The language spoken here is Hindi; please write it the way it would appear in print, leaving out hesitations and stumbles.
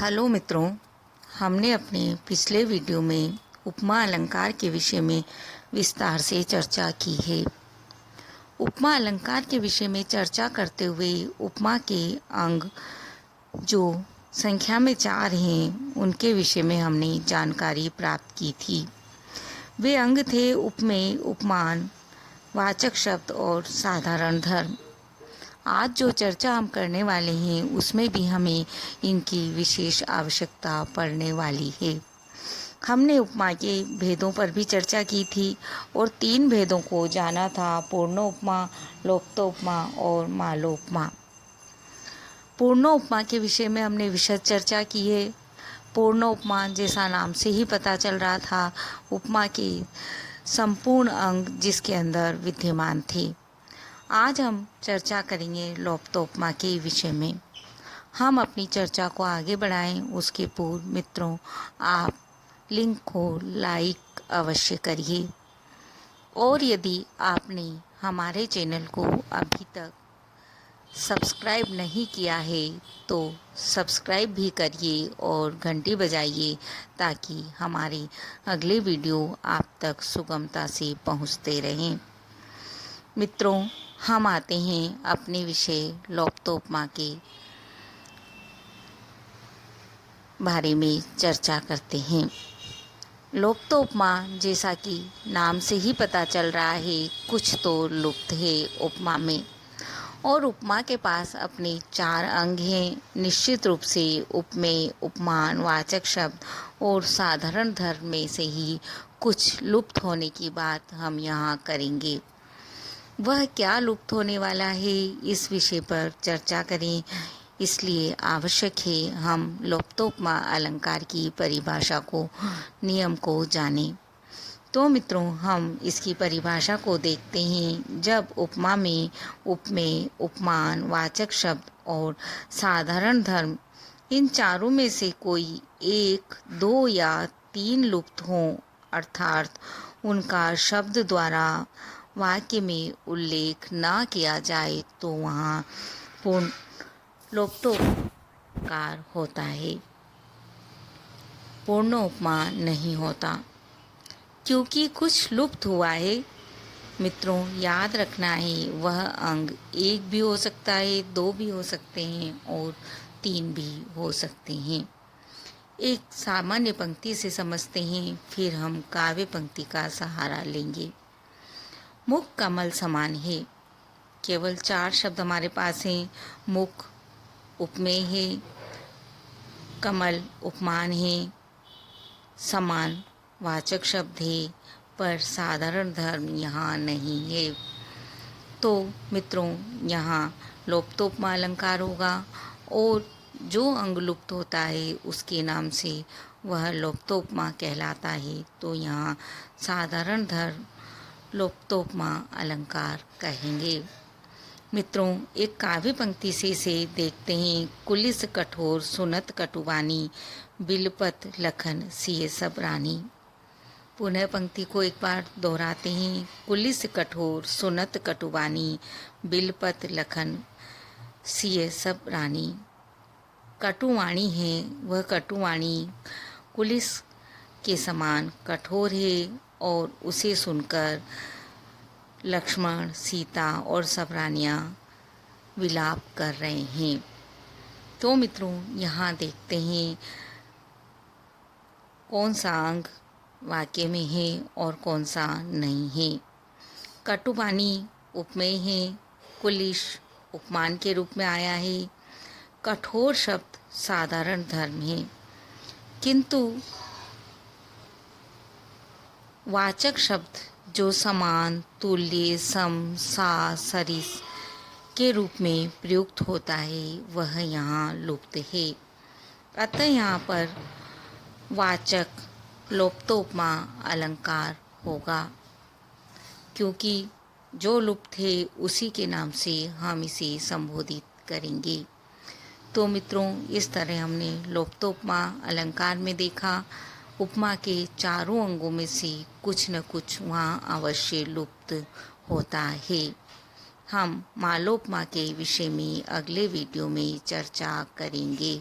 हेलो मित्रों, हमने अपने पिछले वीडियो में उपमा अलंकार के विषय में विस्तार से चर्चा की है। उपमा अलंकार के विषय में चर्चा करते हुए उपमा के अंग जो संख्या में 4 हैं उनके विषय में हमने जानकारी प्राप्त की थी। वे अंग थे उपमेय, उपमान, वाचक शब्द और साधारण धर्म। आज जो चर्चा हम करने वाले हैं उसमें भी हमें इनकी विशेष आवश्यकता पड़ने वाली है। हमने उपमा के भेदों पर भी चर्चा की थी और 3 भेदों को जाना था: पूर्णोपमा, लोप्तोपमा और मालोपमा। पूर्णोपमा के विषय में हमने विशद चर्चा की है। पूर्णोपमा जैसा नाम से ही पता चल रहा था, उपमा के संपूर्ण अंग जिसके अंदर विद्यमान थे। आज हम चर्चा करेंगे लोप्तोपमा के विषय में। हम अपनी चर्चा को आगे बढ़ाएं उसके पूर्व मित्रों, आप लिंक को लाइक अवश्य करिए और यदि आपने हमारे चैनल को अभी तक सब्सक्राइब नहीं किया है तो सब्सक्राइब भी करिए और घंटी बजाइए ताकि हमारे अगले वीडियो आप तक सुगमता से पहुंचते रहें। मित्रों, हम आते हैं अपने विषय लोप्तोपमा के बारे में चर्चा करते हैं। लोप्तोपमा जैसा कि नाम से ही पता चल रहा है, कुछ तो लुप्त है उपमा में, और उपमा के पास अपने 4 अंग हैं। निश्चित रूप से उपमेय, उपमान, वाचक शब्द और साधारण धर्म में से ही कुछ लुप्त होने की बात हम यहाँ करेंगे। वह क्या लुप्त होने वाला है, इस विषय पर चर्चा करें, इसलिए आवश्यक है हम लोप्तोपमा अलंकार की परिभाषा को, नियम को जानें। तो मित्रों, हम इसकी परिभाषा को देखते हैं। जब उपमा में उपमेय, उपमान, वाचक शब्द और साधारण धर्म, इन चारों में से कोई 1, 2 या 3 लुप्त हों, अर्थात उनका शब्द द्वारा वाक्य में उल्लेख न किया जाए, तो वहाँ पूर्ण लोप्तोपकार होता है, पूर्णोपमा नहीं होता। क्योंकि कुछ लुप्त हुआ है मित्रों, याद रखना है वह अंग 1 भी हो सकता है, 2 भी हो सकते हैं और 3 भी हो सकते हैं। एक सामान्य पंक्ति से समझते हैं, फिर हम काव्य पंक्ति का सहारा लेंगे। मुख कमल समान है। केवल 4 शब्द हमारे पास हैं। मुख उपमेय है, कमल उपमान है, समान वाचक शब्द है, पर साधारण धर्म यहाँ नहीं है। तो मित्रों, यहाँ लोप्तोपमा अलंकार होगा और जो अंग लुप्त होता है उसके नाम से वह लोप्तोपमा कहलाता है। तो यहाँ साधारण धर्म लोप्तोपमा अलंकार कहेंगे। मित्रों, एक काव्य पंक्ति से देखते हैं। कुलिस कठोर सुनत कटुवानी, बिलपत लखन सिए सब रानी। पुनः पंक्ति को एक बार दोहराते हैं। कुलिस कठोर सुनत कटुवानी, बिलपत लखन सिए सब रानी। कटुवाणी है, वह कटुवाणी कुलिस के समान कठोर है और उसे सुनकर लक्ष्मण, सीता और सब रानियाँ विलाप कर रहे हैं। तो मित्रों, यहाँ देखते हैं कौन सा अंग वाक्य में है और कौन सा नहीं है। कटुवाणी उपमेय है, कुलिश उपमान के रूप में आया है, कठोर शब्द साधारण धर्म है, किंतु वाचक शब्द जो समान, तुल्य, सम, सा, सरिस के रूप में प्रयुक्त होता है वह यहाँ लुप्त है। अतः यहाँ पर वाचक लोप्तोपमा अलंकार होगा, क्योंकि जो लुप्त है उसी के नाम से हम इसे संबोधित करेंगे। तो मित्रों, इस तरह हमने लोप्तोपमा अलंकार में देखा उपमा के चारों अंगों में से कुछ न कुछ वहाँ अवश्य लुप्त होता है। हम मालोपमा के विषय में अगले वीडियो में चर्चा करेंगे।